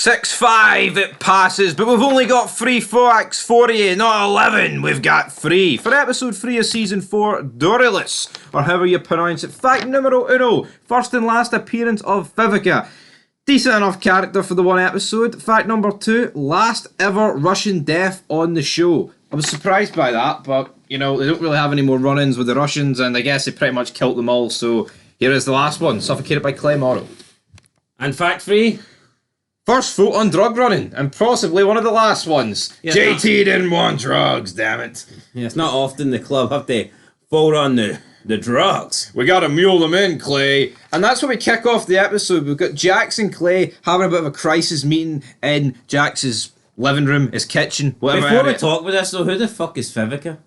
6-5 it passes, but we've only got 3 facts for you, not 11. We've got 3. For episode 3 of season 4, Dorylus, or however you pronounce it. Fact numero uno, first and last appearance of Vivica. Decent enough character for the one episode. Fact number 2, last ever Russian death on the show. I was surprised by that, but, you know, they don't really have any more run-ins with the Russians, and I guess they pretty much killed them all, so here is the last one, suffocated by Clay Morrow. And fact 3? First vote on drug running, and possibly one of the last ones. Yeah, JT didn't want drugs, damn it. Yeah, it's not often the club have to vote on the drugs. We gotta mule them in, Clay. And that's where we kick off the episode. We've got Jax and Clay having a bit of a crisis meeting in Jax's living room, his kitchen, whatever. Before we talk about this though, who the fuck is Vivica?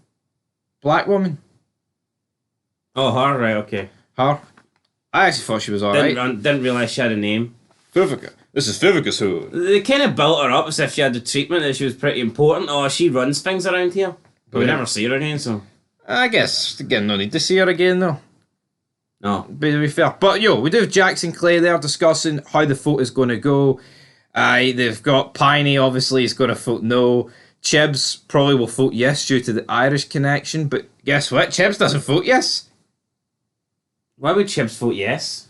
Black woman. Oh, her, right, okay. Her. I actually thought she was alright. Didn't realise she had a name. Vivica. This is Vivica's hood. They kind of built her up as if she had the treatment that she was pretty important. Oh, she runs things around here. But we never see her again, so... I guess, again, no need to see her again, though. No. To be fair. But, we do have Jax and Clay there discussing how the vote is going to go. They've got Piney, obviously, he's going to vote no. Chibs probably will vote yes due to the Irish connection. But guess what? Chibs doesn't vote yes. Why would Chibs vote yes?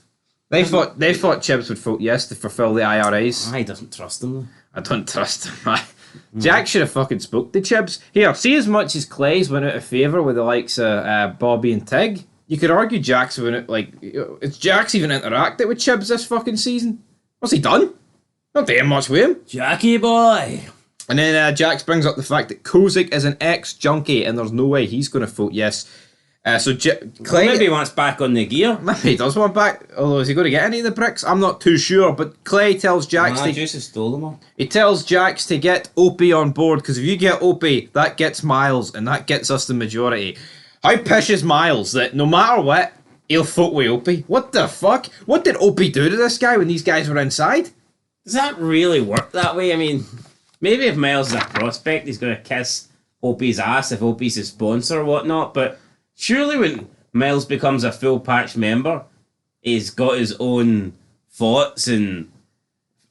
They thought Chibs would vote yes to fulfill the IRAs. I doesn't trust them. I don't trust him. Jack should have fucking spoke to Chibs. Here, see as much as Clay's went out of favour with the likes of Bobby and Tig, you could argue Jack's went out, like, it's Jack's even interacted with Chibs this fucking season. What's he done? Not doing much with him. Jackie boy. And then Jax brings up the fact that Kozik is an ex-junkie and there's no way he's going to vote yes. Clay... Maybe he wants back on the gear. Maybe he does want back, although is he going to get any of the bricks? I'm not too sure, but Clay tells Jax stole them all. He tells Jax to get Opie on board, because if you get Opie, that gets Miles, and that gets us the majority. How pish is Miles that no matter what, he'll vote with Opie? What the fuck? What did Opie do to this guy when these guys were inside? Does that really work that way? I mean, maybe if Miles is a prospect, he's going to kiss Opie's ass if Opie's his sponsor or whatnot, but... Surely when Miles becomes a full patch member, he's got his own thoughts and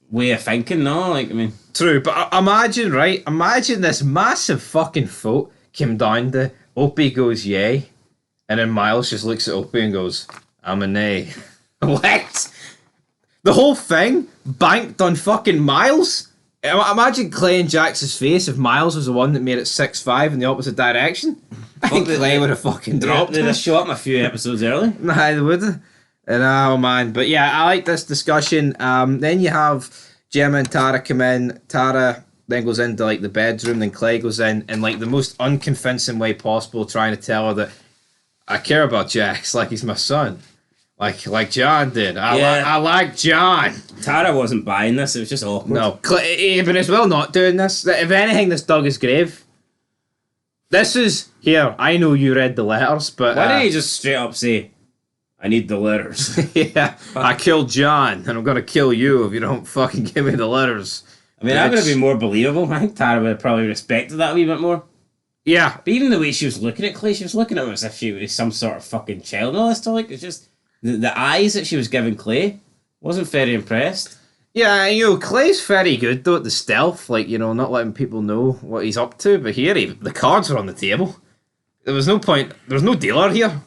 way of thinking, no? Like, I mean... True, but imagine, right? Imagine this massive fucking vote came down to Opie goes yay, and then Miles just looks at Opie and goes, I'm a nay. What? The whole thing banked on fucking Miles? Imagine Clay and Jax's face if Miles was the one that made it 6-5 in the opposite direction. I think Clay would have fucking dropped. They'd have shot him a few episodes early. Nah, they would have. Oh man, but yeah, I like this discussion. Then you have Gemma and Tara come in. Tara then goes into like the bedroom, then Clay goes in like the most unconvincing way possible, trying to tell her that I care about Jax like he's my son. Like John did. I like John. Tara wasn't buying this, it was just awkward. No, Clay, but as well not doing this. If anything, this dug his grave. This is, here, I know you read the letters, but... Why didn't he just straight up say, I need the letters? Yeah, I killed John, and I'm going to kill you if you don't fucking give me the letters. I mean, that would have been more believable. I think Tara would have probably respected that a wee bit more. Yeah. But even the way she was looking at Clay, she was looking at him as if she was some sort of fucking child and all this stuff. Like, it's just... The eyes that she was giving Clay, wasn't very impressed. Yeah, Clay's very good though at the stealth, like, not letting people know what he's up to, but here, the cards were on the table. There was no point, there was no dealer here.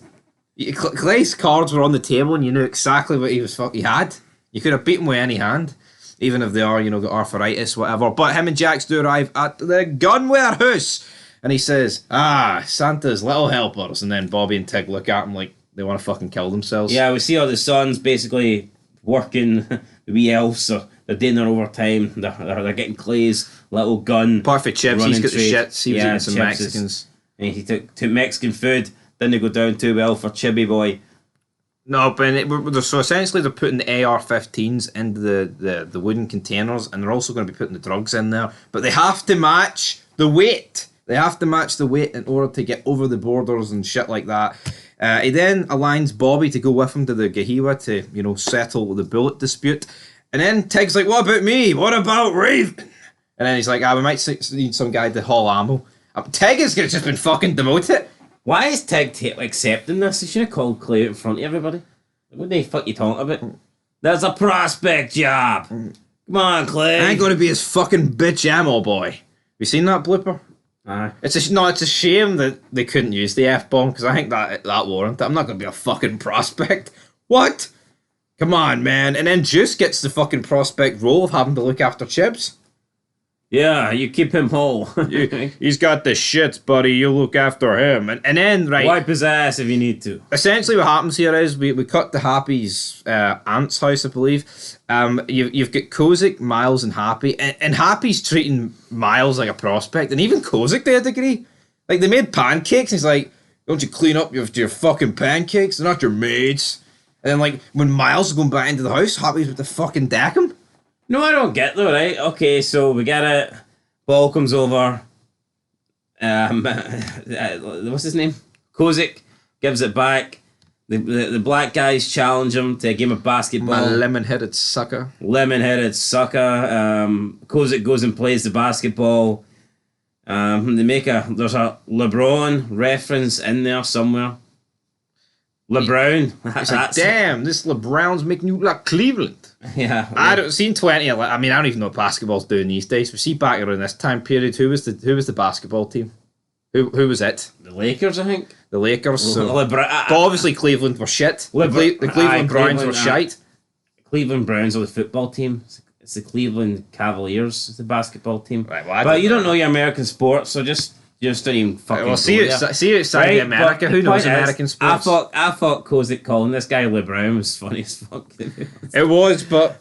Clay's cards were on the table and you knew exactly what he had. You could have beat him with any hand, even if they are, got arthritis, whatever. But him and Jax do arrive at the gunware house, and he says, Santa's little helpers, and then Bobby and Tig look at him like they want to fucking kill themselves. Yeah, we see all the sons basically working... The wee elves, so they're doing their overtime. They're getting Clay's little gun. Perfect Chips. He's got the shits. He was eating some Chips Mexicans. And he took Mexican food. Didn't go down too well for Chibi Boy. No, but so essentially they're putting the AR-15s into the wooden containers, and they're also going to be putting the drugs in there. But they have to match the weight. They have to match the weight in order to get over the borders and shit like that. He then aligns Bobby to go with him to the Gahiwa to, settle the bullet dispute. And then Tig's like, what about me? What about Raven? And then he's like, we might need some guy to haul ammo. Tig has just been fucking demoted. Why is Tig accepting this? He should have called Clay out in front of everybody. What the fuck you talking about? There's a prospect job. Come on, Clay. I ain't gonna be his fucking bitch ammo boy. You seen that blooper? It's a shame that they couldn't use the F-bomb, because I think that warranted. I'm not gonna be a fucking prospect. What? Come on, man. And then Juice gets the fucking prospect role of having to look after Chips. Yeah, you keep him whole. He's got the shits, buddy. You look after him. And then, right... Wipe his ass if you need to. Essentially what happens here is we cut to Happy's aunt's house, I believe. You've got Kozik, Miles, and Happy. And Happy's treating Miles like a prospect. And even Kozik, to a degree. Like, they made pancakes, and he's like, don't you clean up your fucking pancakes? They're not your maids. And then, like, when Miles is going back into the house, Happy's with the fucking deck him. No, I don't get though, right? Okay, so we get it. Ball comes over. What's his name? Kozik gives it back. The black guys challenge him to a game of basketball. My lemon-headed sucker. Kozik goes and plays the basketball. There's a LeBron reference in there somewhere. LeBron. It's like, damn, this LeBron's making you look like Cleveland. Yeah. I don't seen 20. I mean, I don't even know what basketball's doing these days. We see back around this time period, who was the basketball team? Who was it? The Lakers, I think. The Lakers. So. But obviously Cleveland were shit. The Cleveland Browns were shite. Cleveland Browns are the football team. It's the Cleveland Cavaliers, the basketball team. Right, well, but you don't know your American sports, so just don't even fucking. Well, see it outside of America. Who knows American sports? I thought Kozik calling this guy LeBron was funny as fuck. It was, but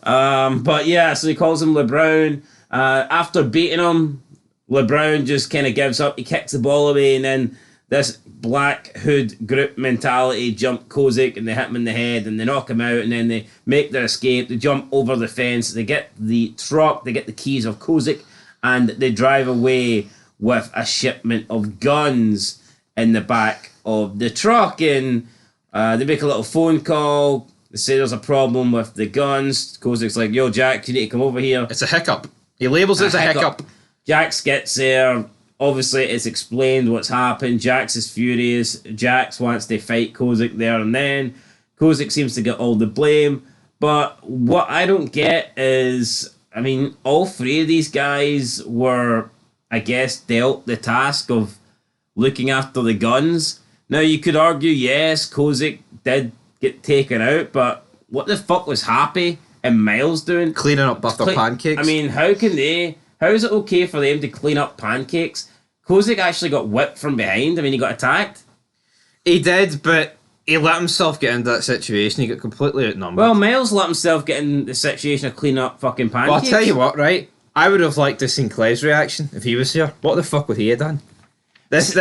yeah. So he calls him LeBron. After beating him, LeBron just kind of gives up. He kicks the ball away, and then this black hood group mentality jump Kozik, and they hit him in the head, and they knock him out, and then they make their escape. They jump over the fence. They get the truck. They get the keys of Kozik, and they drive away with a shipment of guns in the back of the truck, and they make a little phone call. They say there's a problem with the guns. Kozik's like, yo, Jack, you need to come over here. It's a hiccup. He labels it as a hiccup. Jax gets there. Obviously, it's explained what's happened. Jax is furious. Jax wants to fight Kozik there and then. Kozik seems to get all the blame. But what I don't get is, I mean, all three of these guys were, I guess, dealt the task of looking after the guns. Now, you could argue, yes, Kozik did get taken out, but what the fuck was Happy and Miles doing? Cleaning up butter pancakes. I mean, how is it okay for them to clean up pancakes? Kozik actually got whipped from behind. I mean, he got attacked. He did, but he let himself get into that situation. He got completely outnumbered. Well, Miles let himself get in the situation of cleaning up fucking pancakes. Well, I'll tell you what, right? I would have liked to see Clay's reaction if he was here. What the fuck would he have done? This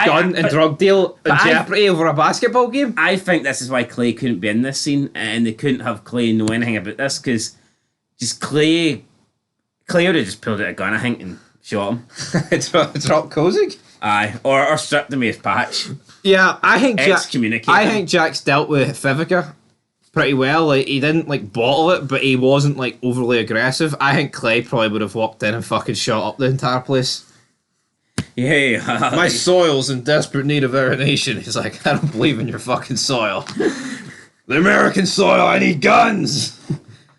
gun and drug deal in jeopardy over a basketball game? I think this is why Clay couldn't be in this scene, and they couldn't have Clay know anything about this, because just Clay would have just pulled out a gun, I think, and shot him. Drop Kozik? Aye, or stripped him of his patch. Yeah, I think Jack's dealt with Vivica pretty well. Like, he didn't like bottle it, but he wasn't like overly aggressive. I think Clay probably would have walked in and fucking shot up the entire place. Yeah, my soil's in desperate need of aeration. He's like, I don't believe in your fucking soil. The American soil. I need guns.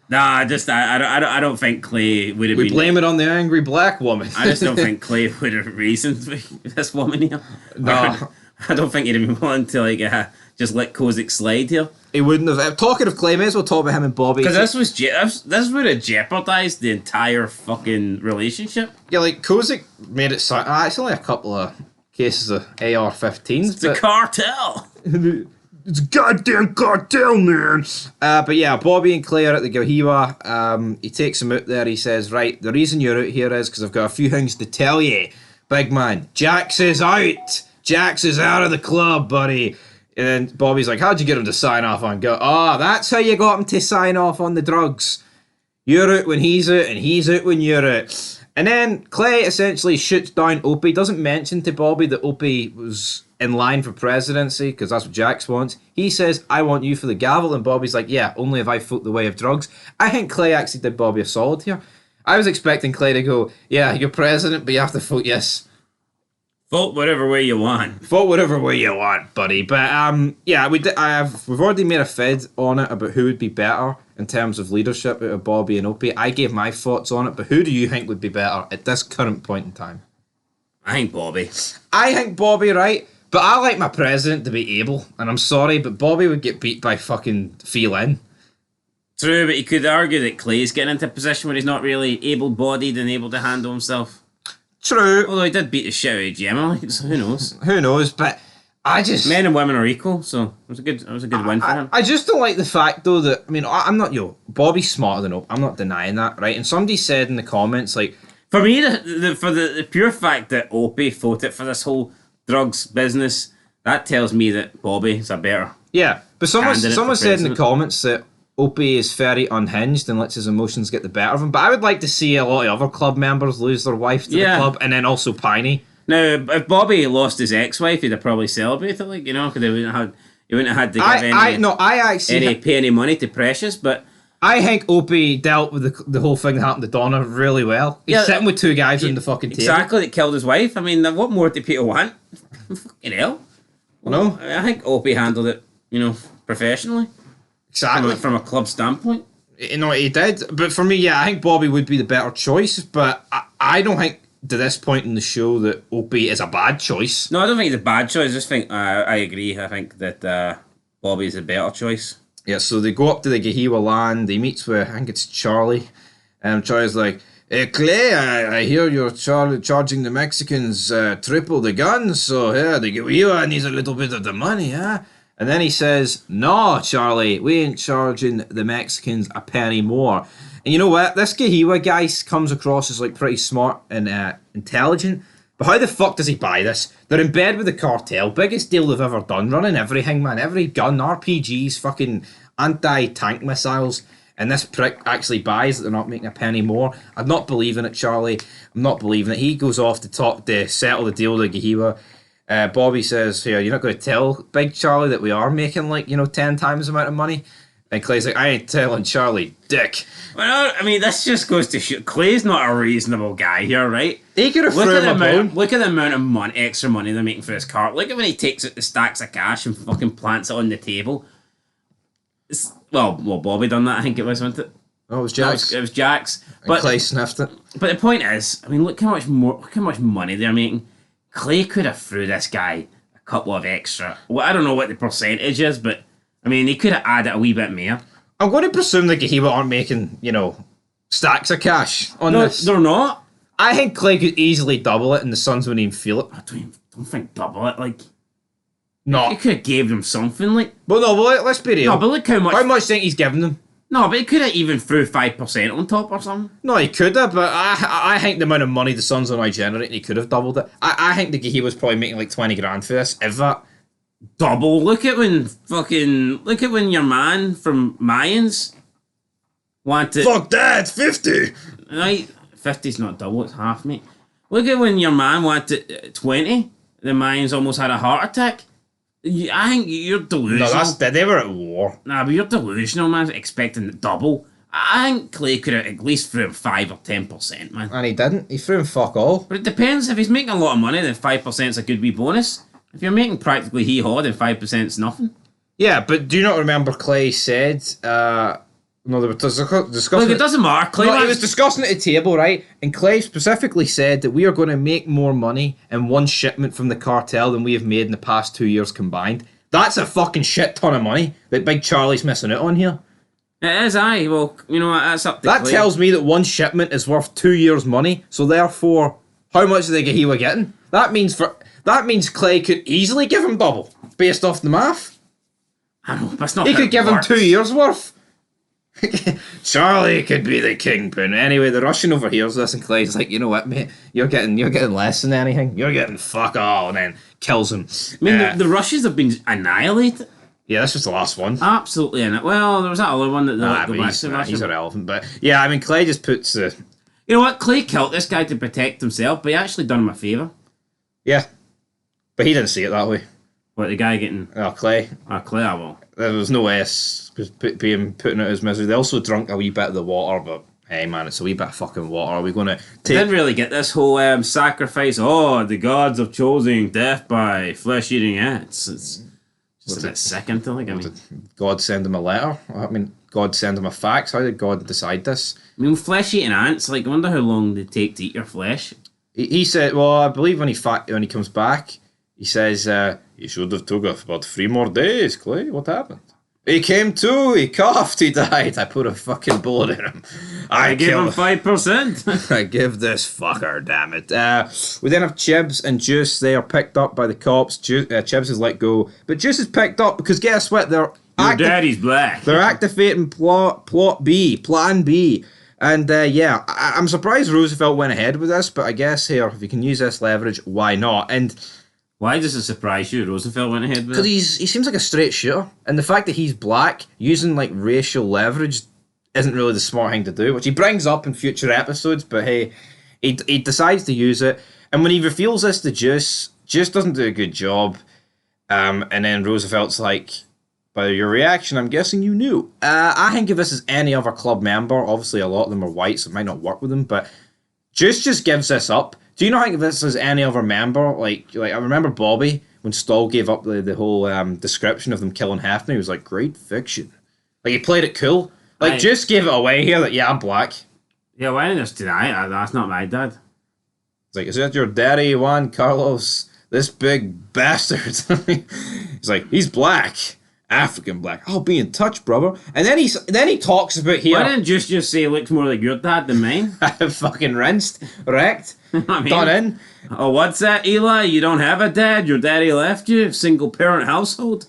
Nah, I don't think Clay would have been... We blame it on the angry black woman. I just don't think Clay would have reasoned with this woman here. No. I don't think he'd have been willing to just let Kozik slide here. He wouldn't have. Talking of Clay, may as well talk about him and Bobby. Because this would have jeopardised the entire fucking relationship. Yeah, like, Kozik made it sound... it's only a couple of cases of AR-15s. It's a cartel. It's a goddamn cartel, man. But yeah, Bobby and Clay are at the Gahiwa. He takes him out there. He says, right, the reason you're out here is because I've got a few things to tell you. Big man, Jax is out. Jax is out of the club, buddy. And then Bobby's like, how'd you get him to sign off on go? Oh, that's how you got him to sign off on the drugs. You're out when he's out, and he's out when you're out. And then Clay essentially shoots down Opie. Doesn't mention to Bobby that Opie was in line for presidency, because that's what Jax wants. He says, I want you for the gavel. And Bobby's like, yeah, only if I vote the way of drugs. I think Clay actually did Bobby a solid here. I was expecting Clay to go, yeah, you're president, but you have to vote yes. Vote whatever way you want. Vote whatever way you want, buddy. But yeah, we've already made a fed on it about who would be better in terms of leadership out of Bobby and Opie. I gave my thoughts on it, but who do you think would be better at this current point in time? I think Bobby. I think Bobby, right? But I like my president to be able, and I'm sorry, but Bobby would get beat by fucking Phelan. True, but you could argue that Clay's getting into a position where he's not really able-bodied and able to handle himself. True. Although he did beat the shit out of Gemma, so who knows? Who knows, but I just... Men and women are equal, so it was a good win for him. I just don't like the fact, though, that... I mean, I'm not... Bobby's smarter than Opie. I'm not denying that, right? And somebody said in the comments, like... For me, for the pure fact that Opie fought it for this whole drugs business, that tells me that Bobby's a better... Yeah, but someone said in the president. comments that Opie is very unhinged and lets his emotions get the better of him. But I would like to see a lot of other club members lose their wife to the club, and then also Piney. Now, if Bobby lost his ex-wife, he'd have probably celebrated, like, you know, because he wouldn't have had to give pay any money to Precious, but... I think Opie dealt with the whole thing that happened to Donna really well. He's sitting with two guys on the fucking table. Exactly, that killed his wife. I mean, what more do people want? Fucking hell. No? I think Opie handled it, you know, professionally. Exactly. From a club standpoint. You know, he did. But for me, yeah, I think Bobby would be the better choice, but I don't think to this point in the show that Opie is a bad choice. No, I don't think it's a bad choice. I just think, I agree. I think that Bobby's a better choice. Yeah, so they go up to the Gahiwa land. He meets with, I think it's Charlie. And Charlie's like, hey, Clay, I hear you're charging the Mexicans triple the guns, so yeah, the Gahiwa needs a little bit of the money, huh? And then he says, no, Charlie, we ain't charging the Mexicans a penny more. And you know what? This Gahiwa guy comes across as like pretty smart and intelligent. But how the fuck does he buy this? They're in bed with the cartel. Biggest deal they've ever done. Running everything, man. Every gun, RPGs, fucking anti-tank missiles. And this prick actually buys that they're not making a penny more. I'm not believing it, Charlie. I'm not believing it. He goes off to settle the deal with Gahiwa. Bobby says, here, you're not going to tell Big Charlie that we are making, 10 times the amount of money? And Clay's like, I ain't telling Charlie, dick. Well, I mean, this just goes to show Clay's not a reasonable guy here, right? He could have thrown him a bone. Look at the amount of extra money they're making for his car. Look at when he takes out the stacks of cash and fucking plants it on the table. Well, Bobby done that, I think it was, wasn't it? Oh, it was Jack's. It was Jack's. But Clay sniffed it. But the point is, I mean, look how much money they're making. Clay could have threw this guy a couple of extra. Well, I don't know what the percentage is, but I mean, he could have added a wee bit more. I'm going to presume that Gahiwa aren't making, stacks of cash on this. No, they're not. I think Clay could easily double it and the Suns wouldn't even feel it. I don't think double it, like... No. You could have gave them something, like... Well, no, let's be real. No, but look how much... How much do you think he's giving them? No, but he could have even threw 5% on top or something. No, he could have, but I think the amount of money the Suns are now generating, he could have doubled it. I think the Gahiwa's probably making like 20 grand for this, if that. Double. Look at when your man from Mayans wanted... Fuck that, it's 50! Right, 50's not double, it's half, mate. Look at when your man wanted 20, the Mayans almost had a heart attack. I think you're delusional. No, they were at war. Nah, but you're delusional, man, expecting double. I think Clay could have at least threw him 5 or 10%, man. And he didn't. He threw him fuck all. But it depends. If he's making a lot of money, then 5%'s a good wee bonus. If you're making practically hee-haw, then 5%'s nothing. Yeah, but do you not remember Clay said... No, they were discussing... Look, it doesn't matter. Clay he was discussing at the table, right? And Clay specifically said that we are going to make more money in one shipment from the cartel than we have made in the past 2 years combined. That's a fucking shit ton of money that Big Charlie's missing out on here. It is, aye. Well, you know, that's up to That Clay. tells me that one shipment is worth 2 years' money, so therefore, how much are the Gahiwa getting? That means Clay could easily give him double, based off the math. I know, but it's not He how could it give him works. 2 years' worth. Charlie could be the kingpin. Anyway, the Russian overhears this and Clay's like, you know what, mate? You're getting less than anything. You're getting fuck all, and then kills him. I mean, the Russians have been annihilated. Yeah, this was the last one. Absolutely in it. Well, there was that other one that they let go back to Russia. He's irrelevant, but yeah, I mean, Clay just puts the... You know what? Clay killed this guy to protect himself, but he actually done him a favour. Yeah, but he didn't see it that way. What, the guy getting... Oh, Clay. Clay, I will. There was no S being putting out his misery. They also drunk a wee bit of the water, but hey man, it's a wee bit of fucking water. Are we going to take... Didn't really get this whole sacrifice. Oh, the gods have chosen death by flesh-eating ants. It's just a bit sick until I mean... Did God send him a letter? I mean, God send him a fax? How did God decide this? I mean, flesh-eating ants, like, I wonder how long they take to eat your flesh. He said, well, I believe when he comes back, he says, he should have took about 3 more days, Clay. What happened? He came to, he coughed, he died. I put a fucking bullet in him. I give him 5%. I give this fucker, damn it. We then have Chibs and Juice. They are picked up by the cops. Chibs is let go. But Juice is picked up because guess what? Your daddy's black. They're activating Plan B. And yeah, I'm surprised Roosevelt went ahead with this, but I guess here, if you can use this leverage, why not? And why does it surprise you Roosevelt went ahead with it? because he seems like a straight shooter, and the fact that he's black, using like racial leverage, isn't really the smart thing to do, which he brings up in future episodes. But hey, he decides to use it, and when he reveals this to Juice doesn't do a good job. And then Roosevelt's like, by your reaction, I'm guessing you knew. I think if this is any other club member, obviously a lot of them are white, so it might not work with them, but Juice just gives this up. Do you not think if this is any other member, like I remember Bobby, when Stoll gave up the whole description of them killing Hefner, he was like, great fiction. Like, he played it cool. Like, Juice gave it away here that, yeah, I'm black. Yeah, why didn't you deny it? That's not my dad. It's like, is that your daddy, Juan Carlos? This big bastard. He's like, he's black. African black. I'll be in touch, brother. And then he talks about here. Why didn't just say looks more like your dad than mine? Fucking rinsed, wrecked, I mean, done in. Oh, what's that, Eli? You don't have a dad? Your daddy left you? Single parent household?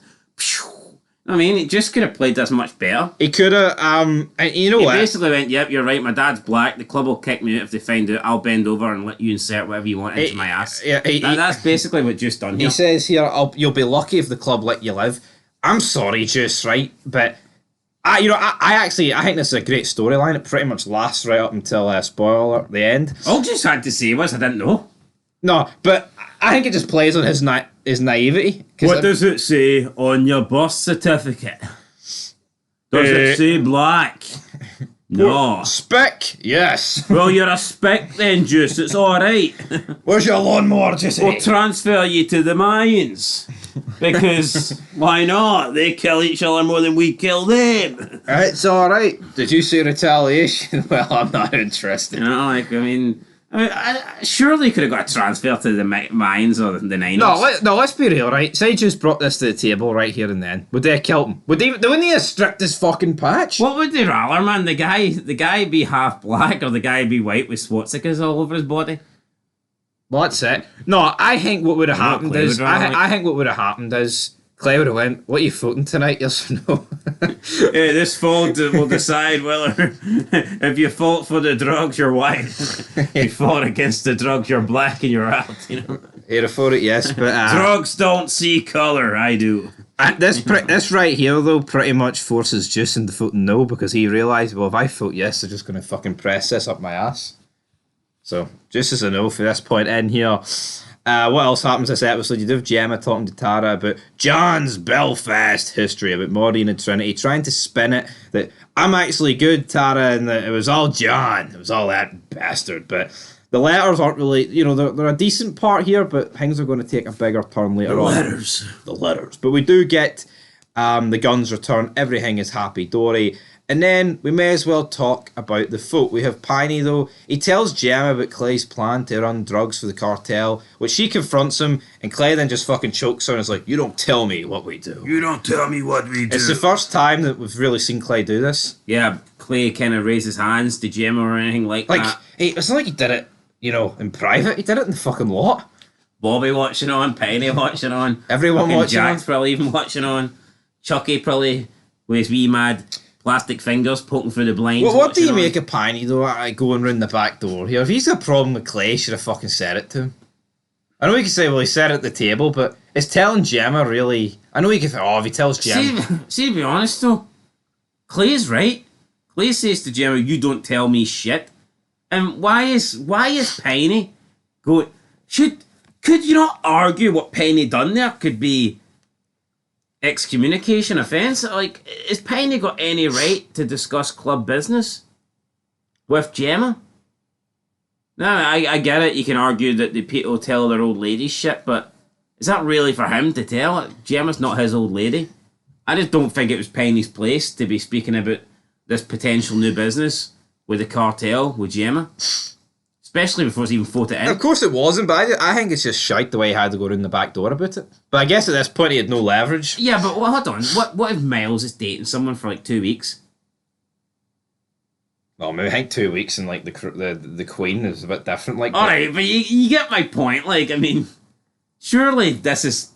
I mean, he just could have played this much better. He could have, and you know he what? He basically went, yep, you're right, my dad's black. The club will kick me out if they find out. I'll bend over and let you insert whatever you want into my ass. Yeah, that's basically what Juice done here. He says here, you'll be lucky if the club let you live. I'm sorry, Juice, right? But I think this is a great storyline. It pretty much lasts right up until spoiler alert, the end. All Juice had to say was, I didn't know. No, but I think it just plays on his naivety. What does it say on your birth certificate? Does it say black? No. Spick? Yes. Well, you're a spick then, Juice. It's alright. Where's your lawnmower, Juicy? We'll transfer you to the Mayans. Because why not? They kill each other more than we kill them. It's alright. Did you say retaliation? Well, I'm not interested. You know, like, I mean, surely could have got a transfer to the Mayans or the Niners. No, let's be real, right? Say just brought this to the table right here and then. Would they have killed him? They wouldn't have stripped his fucking patch? What would they rather, man? The guy be half black or the guy be white with swastikas all over his body? Well, that's it. No, I think what would have happened is... I think what would have happened is... Clay would have went, what are you voting tonight, yes or no? Yeah, this vote will decide whether... if you vote for the drugs, you're white. If you vote against the drugs, you're black and you're out, you know? He'd have voted yes, but... drugs don't see colour, I do. This right here, though, pretty much forces Juice into voting no, because he realised, well, if I vote yes, they're just going to fucking press this up my ass. So, Juice is a no for this point in here. What else happens this episode? You do have Gemma talking to Tara about John's Belfast history, about Maureen and Trinity, trying to spin it that I'm actually good, Tara, and that it was all John. It was all that bastard. But the letters aren't really, you know, they're a decent part here, but things are going to take a bigger turn later on. The letters. But we do get the guns return. Everything is happy dory. And then we may as well talk about the folk. We have Piney, though. He tells Gemma about Clay's plan to run drugs for the cartel, which she confronts him, and Clay then just fucking chokes her and is like, you don't tell me what we do. You don't tell me what we do. It's the first time that we've really seen Clay do this. Yeah, Clay kind of raised his hands to Gemma or anything like that. It's not like he did it, you know, in private. He did it in the fucking lot. Bobby watching on, Penny watching on. Everyone fucking watching Jack's on. Probably even watching on. Chucky probably with his wee mad... plastic fingers poking through the blinds. Well, what do you make of Piney, though, going round the back door here? If he's got a problem with Clay, he should have fucking said it to him. I know you could say, well, he said it at the table, but is telling Gemma really... I know you could think, oh, if he tells Gemma... See, to be honest, though, Clay's right. Clay says to Gemma, you don't tell me shit. And why is Piney going... Could you not argue what Piney done there could be... excommunication offence? Like, has Piney got any right to discuss club business with Gemma? No, I get it. You can argue that the people tell their old lady shit, but is that really for him to tell? Gemma's not his old lady. I just don't think it was Piney's place to be speaking about this potential new business with the cartel with Gemma. Especially before it's even voted in. Of course it wasn't, but I think it's just shite the way he had to go in the back door about it. But I guess at this point he had no leverage. Yeah, but hold on. What if Miles is dating someone for like 2 weeks? Well, maybe I think 2 weeks and like the Queen is a bit different. Like, alright, but you get my point. Like, I mean, surely this is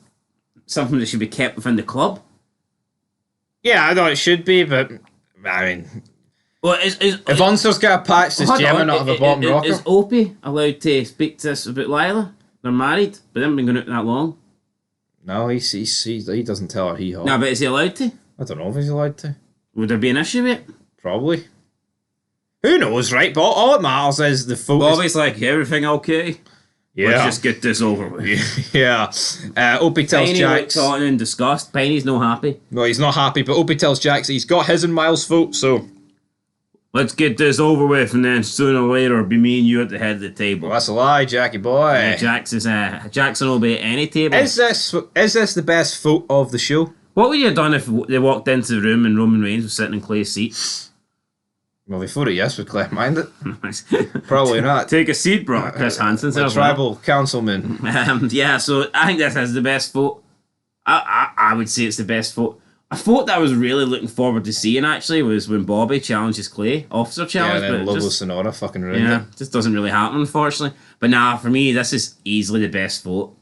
something that should be kept within the club. Yeah, I know it should be, but I mean, well, if Unser's got a patch, does Gemma not have a bottom rocker? Is Opie allowed to speak to us about Lila? They're married, but they haven't been going out that long. No, he doesn't tell her he-haw. No, but is he allowed to? I don't know if he's allowed to. Would there be an issue with it? Probably. Who knows, right? But all that matters is the focus. Bobby's like, everything okay? Yeah. Let's just get this over with. Yeah. Opie tells Piney Jax. looks on in disgust. Piney's no happy. Well, he's not happy, but Opie tells Jax he's got his and Miles' vote, so. Let's get this over with, and then sooner or later it'll be me and you at the head of the table. Well, that's a lie, Jackie boy. Jackson will be at any table. Is this the best vote of the show? What would you have done if they walked into the room and Roman Reigns was sitting in Clay's seat? Well, they voted yes, would Claire mind it? Probably not. Take a seat, bro. Chris Hansen said. Tribal councilman. Yeah, so I think this is the best vote. I would say it's the best vote. A vote that I was really looking forward to seeing actually was when Bobby challenges Clay, officer challenge. Yeah, and then but Lobo Sonora fucking ruined it. Just doesn't really happen, unfortunately. But nah, for me, this is easily the best vote.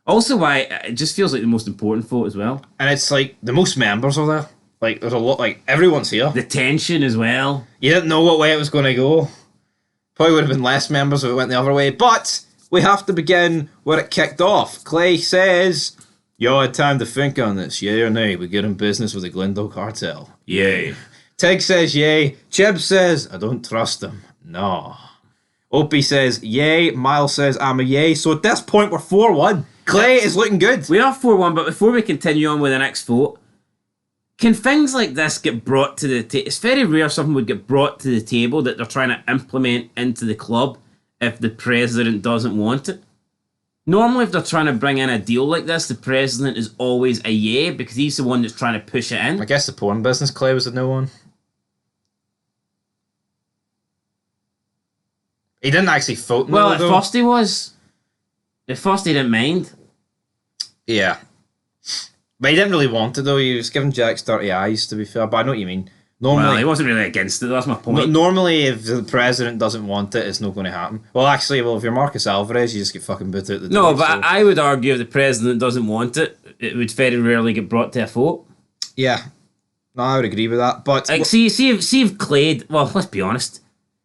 Also, why it just feels like the most important vote as well. And it's like the most members are there. Like there's a lot. Like everyone's here. The tension as well. You didn't know what way it was going to go. Probably would have been less members if it went the other way. But we have to begin where it kicked off. Clay says, "You had time to think on this, yay or nay? We get in business with the Glendale cartel." Yay. Tig says yay. Chib says, "I don't trust them." No. Opie says yay. Miles says I'm a yay. So at this point we're 4-1. Clay is looking good. We are 4-1, but before we continue on with the next vote, can things like this get brought to the table? It's very rare something would get brought to the table that they're trying to implement into the club if the president doesn't want it. Normally, if they're trying to bring in a deal like this, the president is always a yay because he's the one that's trying to push it in. I guess the porn business, Clay was a no one. He didn't actually vote. Well, at first he was. At first he didn't mind. Yeah. But he didn't really want it though. He was giving Jax dirty eyes, to be fair. But I know what you mean. Normally, well, he wasn't really against it. That's my point. Normally, if the president doesn't want it, it's not going to happen. Well, actually, if you're Marcus Alvarez, you just get fucking booted out the door. No, but I would argue if the president doesn't want it, it would very rarely get brought to a vote. Yeah. No, I would agree with that. But like, see if Clay. Well, let's be honest.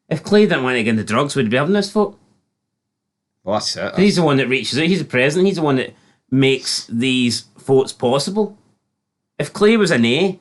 If Clay didn't want to get into drugs, would he be having this vote? Well, that's it. He's the one that reaches out. He's the president. He's the one that makes these votes possible. If Clay was an A,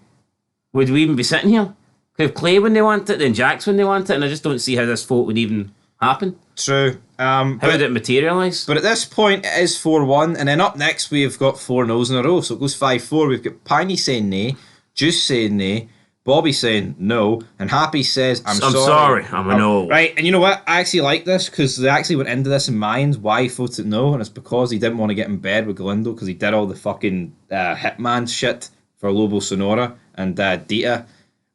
would we even be sitting here? If Clay when they want it, then Jax when they want it, and I just don't see how this vote would even happen. True. How would it materialise? But at this point, it is 4-1, and then up next we've got 4 no's in a row, so it goes 5-4. We've got Piney saying nay, Juice saying nay, Bobby saying no, and Happy says, I'm sorry. I'm a no. Right, and you know what? I actually like this, because they actually went into this in mind why he voted no, and it's because he didn't want to get in bed with Galindo, because he did all the fucking hitman shit for Lobo Sonora and Dita.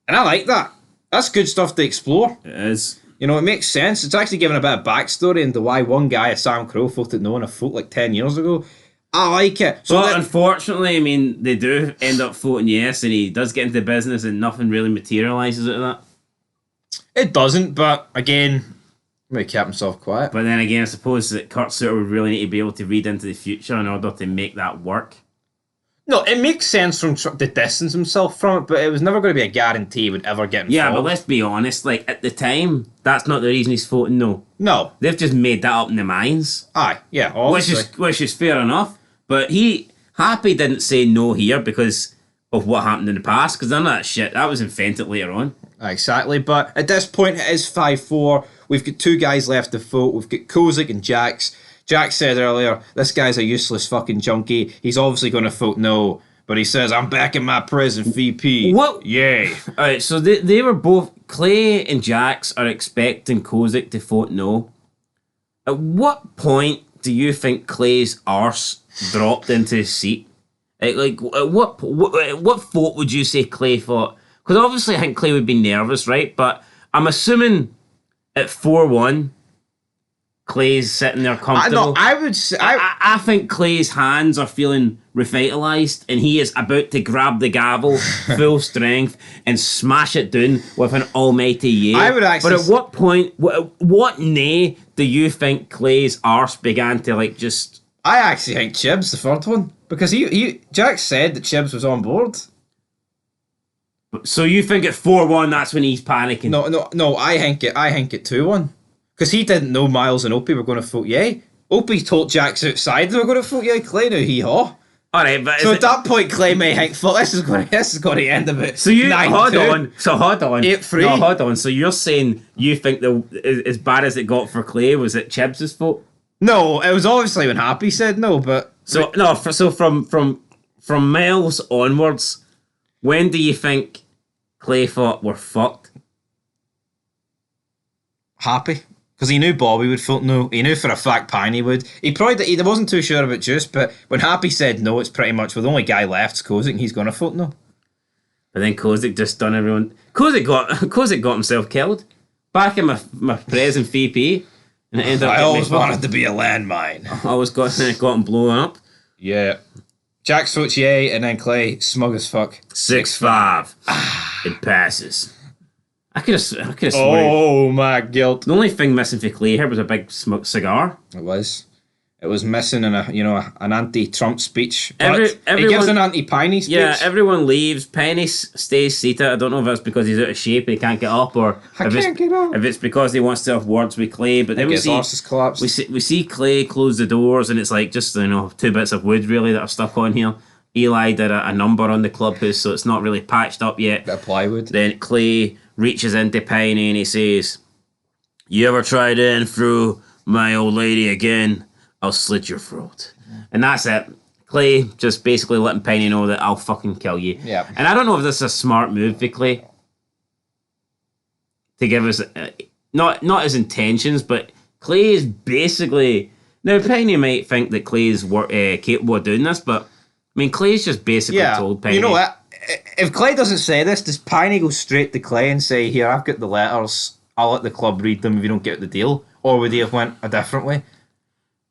And I like that. That's good stuff to explore. It is. You know, it makes sense. It's actually giving a bit of backstory into why one guy, Sam Crow, voted no in a vote like 10 years ago. I like it. So but unfortunately, I mean, they do end up voting yes, and he does get into business and nothing really materialises out of that. It doesn't, but again, he kept himself quiet. But then again, I suppose that Kurt Sutter would really need to be able to read into the future in order to make that work. No, it makes sense from to distance himself from it, but it was never going to be a guarantee he would ever get involved. Yeah, but let's be honest, like, at the time, that's not the reason he's voting no. No. They've just made that up in their minds. Aye, yeah, obviously. Which is fair enough, but Happy didn't say no here because of what happened in the past, because none of that shit, that was invented later on. Exactly, but at this point, it is 5-4. We've got 2 guys left to vote. We've got Kozik and Jax. Jack said earlier, this guy's a useless fucking junkie. He's obviously going to vote no. But he says, I'm back in my prison VP. What? Yay. Alright, so they were both... Clay and Jax are expecting Kozik to vote no. At what point do you think Clay's arse dropped into his seat? Like at what vote would you say Clay thought? Because obviously I think Clay would be nervous, right? But I'm assuming at 4-1, Clay's sitting there comfortable. I think Clay's hands are feeling revitalized and he is about to grab the gavel full strength and smash it down with an almighty yay. I would actually. But at what point, what nay do you think Clay's arse began to like just... I actually think Chibs, the third one. Because Jack said that Chibs was on board. So you think at 4-1 that's when he's panicking? No, I think it 2-1. Because he didn't know Miles and Opie were going to vote yay. Opie told Jax outside they were going to vote yay. Clay knew hee-haw. Alright, but... So at that point, Clay may think, fuck, this is going to end a bit. So you... 9-2. Hold on. 8-3. No, hold on. So you're saying you think as bad as it got for Clay was it Chibs' fault? No, it was obviously when Happy said no, but... So from Miles onwards, when do you think Clay thought we're fucked? Happy. Because he knew Bobby would vote no. He knew for a fact Piney would. He wasn't too sure about Juice, but when Happy said no, it's pretty much, well, the only guy left is Kozik, and he's going to vote no. But then Kozik just done everyone... Kozik got himself killed. Back in my present VP. And it ended up I always wanted to be a landmine. I always got him blown up. Yeah. Jack votes yay, and then Clay, smug as fuck. 6-5. It passes. I could have sworn. Oh, my guilt. The only thing missing for Clay here was a big smoked cigar. It was missing in an anti-Trump speech. Everyone, he gives an anti-Piney speech. Yeah, everyone leaves. Penny stays seated. I don't know if it's because he's out of shape and he can't get up, or if it's because he wants to have words with Clay. But then we see Clay close the doors, and it's like just 2 bits of wood really that are stuck on here. Eli did a number on the clubhouse, so it's not really patched up yet. Bit of plywood. Then Clay reaches into Piney and he says, "You ever try to in through my old lady again, I'll slit your throat." And that's it. Clay just basically letting Piney know that I'll fucking kill you. Yeah. And I don't know if this is a smart move for Clay to give us not his intentions, but Clay is basically... Now, Piney might think that Clay's capable of doing this, but I mean, Clay's just basically told Piney... You know what? If Clay doesn't say this, does Piney go straight to Clay and say, "Here, I've got the letters, I'll let the club read them if you don't get the deal"? Or would he have went a different way?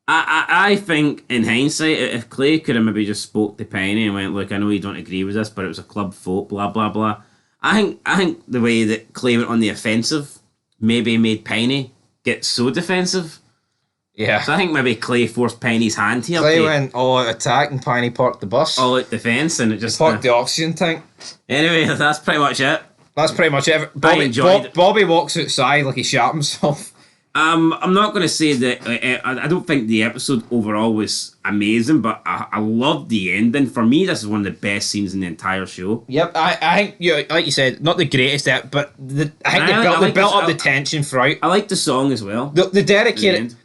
I think, in hindsight, if Clay could have maybe just spoke to Piney and went, "Look, I know you don't agree with this, but it was a club vote, blah, blah, blah." I think the way that Clay went on the offensive maybe made Piney get so defensive. Yeah. So I think maybe Clay forced Piney's hand here. Clay went all out attack and Piney parked the bus. All out defence, and it just... Parked the oxygen tank. Anyway, that's pretty much it. That's pretty much it. Bobby walks outside like he shot himself. I'm not going to say that... I don't think the episode overall was amazing, but I loved the ending. For me, this is one of the best scenes in the entire show. Yep, I think, like you said, not the greatest, but I think they built up the tension throughout. I like the song as well. They dedicated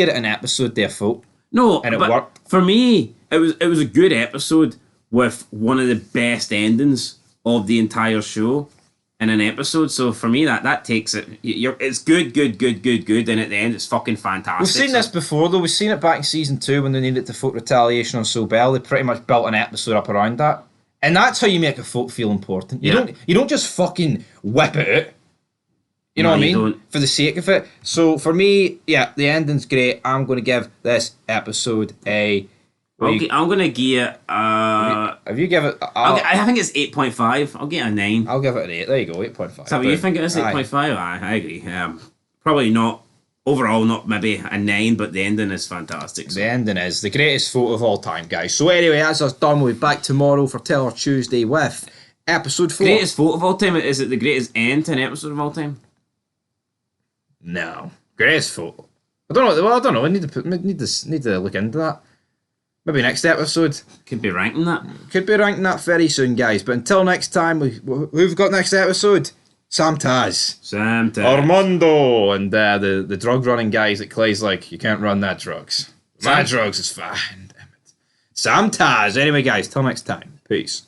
an episode to a vote. No, and it but worked. For me, it was a good episode with one of the best endings of the entire show in an episode. So for me, that takes it. It's good, and at the end, it's fucking fantastic. We've seen this before, though. We've seen it back in season 2 when they needed to vote retaliation on Sobel. They pretty much built an episode up around that, and that's how you make a vote feel important. You don't just fucking whip it out. You know what I mean? Don't. For the sake of it. So for me, yeah, the ending's great. I'm going to give this episode a... I'm going to give it... If you give it... I think it's 8.5. I'll get a 9. I'll give it an 8. There you go, 8.5. Is that what you think it is, 8.5? I agree. Probably not... Overall, not maybe a 9, but the ending is fantastic. So. The ending is the greatest vote of all time, guys. So anyway, that's us done. We'll be back tomorrow for Teller Tuesday with episode 4. Greatest vote of all time? Is it the greatest end to an episode of all time? No. Greatest vote. I don't know. Well, I don't know. I need to look into that. Maybe next episode. Could be ranking that. Could be ranking that very soon, guys. But until next time, who've got next episode? Sam Taz. Armando. And the drug running guys that Clay's like, you can't run that drugs. My drugs is fine. Damn it. Sam Taz. Anyway, guys, till next time. Peace.